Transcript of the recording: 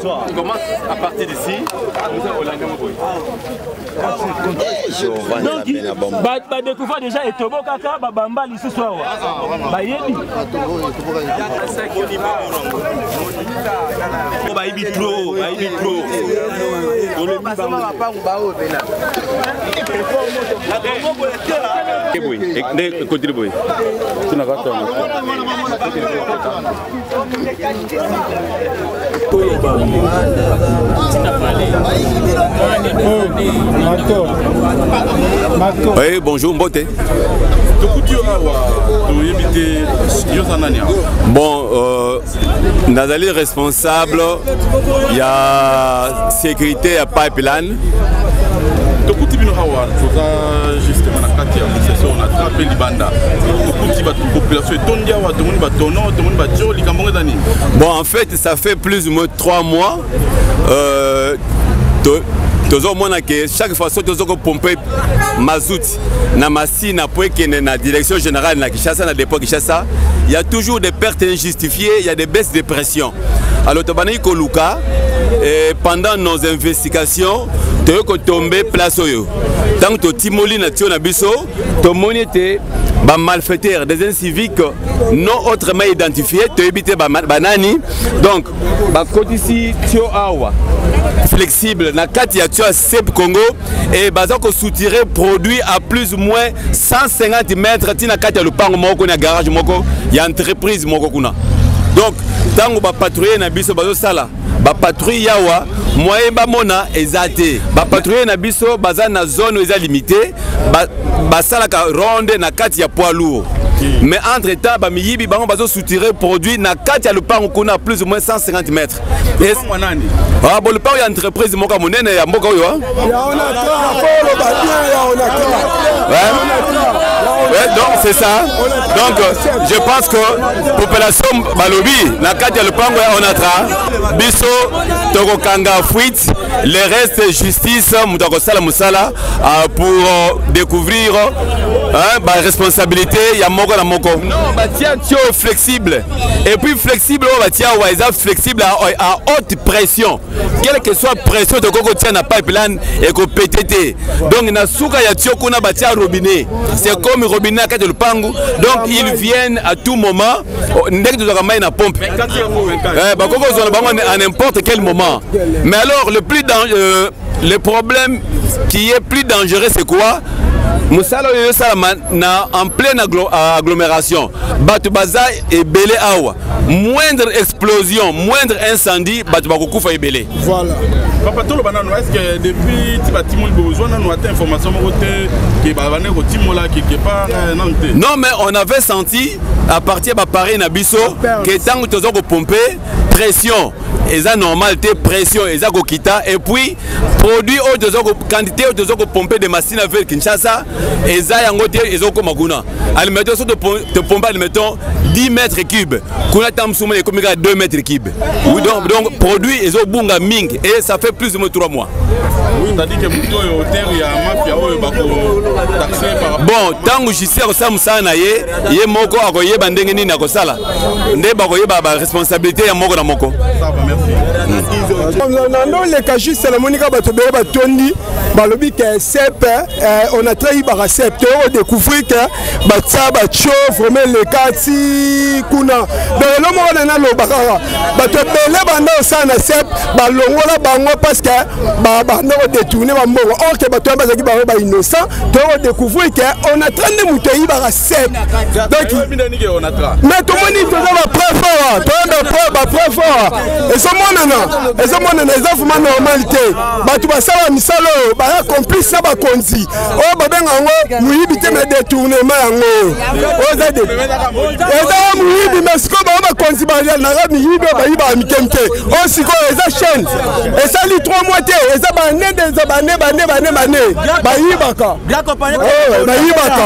On commence à partir d'ici. Bah découvrir déjà et Tobo Kaka, Bamba, l'ici soir. Bah Yebi. Bah Ibi trop, bah Ibi trop. Oui, bonjour, Mbote. Bon, Nazali responsable, il y a sécurité à Pipeline. Bon, en fait, ça fait plus ou moins 3 mois. Chaque fois que tu pomper mazout na machine pour que la direction générale na Kinshasa na dépôt Kinshasa, il y a toujours des pertes injustifiées, il y a des baisses de pression. Alors tobani ko luka et pendant nos investigations, tu es tombé place oyo. Tant que tu timoli na tio na biso, to monité ba malfaiteurs, des inciviques non autrement identifiés, tu évité banani. Donc ba kodisi tio awa flexible na kati ya tio Sep Congo et bazako soutirer produit à plus ou moins 150 mètres tina kati ya lupango moko na garage moko ya entreprise moko kuna. Donc tango ba patrouiller na biso bazo sala ba patrouille yawa moyen ba mona ezate ba patrouiller na biso baza na zone eza limitée ba sala ka ronde na kati ya poids lourd. Mais entre temps, Bamiyibi bango bazo soutirer produit na kati ya lupango kuna plus ou moins 150 mètres. Et ah bon le pas y entreprise moka monene ya mboka oyo. Ouais, donc c'est ça. Donc je pense que population balobi na kati ya lupango ya onatra biso toko kanga fuite le reste justice mutako sala musala pour découvrir ba responsabilité ya moko na moko. Non, bah tiens, tu es flexible. Et puis flexible, on va tiens, flexible à haute pression. Quelle que soit la pression de coco tient na pipeline et qu'on PTT. Donc na souka ya tio kuna batia robinet. C'est comme robinet à le pango. Donc ils viennent à tout moment. Dès que tu dois mettre na pompe. Bah coco à n'importe quel moment. Mais alors le problème qui est plus dangereux c'est quoi? Musala yo salama na en pleine agglomération. Batu baza et belé awa. Moindre explosion, moindre incendie, batu bakufa et belé. Voilà. Papa tolo banano est-ce que depuis tu bâtiment besoin nous avons information côté que bavane ko timola quelque part nanté. Non mais on avait senti à partir de Paris na biso que tant que tu as pomper pression eza normal te pression eza kokita et puis produit quantité oyo toza kopompe de machine avec Kinshasa eza yango te ezokoma kuna alimeton so te pompe alimeton 10 mètres cubes kuna tamsuma ekomika 2 mètres cubes oui, donc produit ezobunga mingi et ça fait plus de 3 mois. Oui, t'as dit que muto hôtel ya mafia oyo bako taxé par bon tangu jisser ça musana ye moko akoyeba ndenge nini akosala nde bakoyeba ba responsabilité ya moko na moko. Ça va, merci. Non les cas juste la monika bato bele batondi balobi que CEP on a trahi ba CEP on découvrir que batsa bacho vraiment les kati kuna donc le monde na lo bakara bato bele banda osana CEP balongola bango parce que banda détourner ba mbongo or que bato bazaki ba innocent to on découvrir que on a trahi de muto ba CEP donc mais tout le monde doit ba preuve fort to ba preuve fort et ce monde na eza vraiment normalité bato basala misalo ba complice na ba konzi o babenga ngo muyibi te na détournement yango oza de eza muyibi mesiko ba konzi ba na muyibi ba yiba mikemke o siko eza chaîne eza li 3 mois te eza ba ne des bane ba yibaka bien accompagné ba yibaka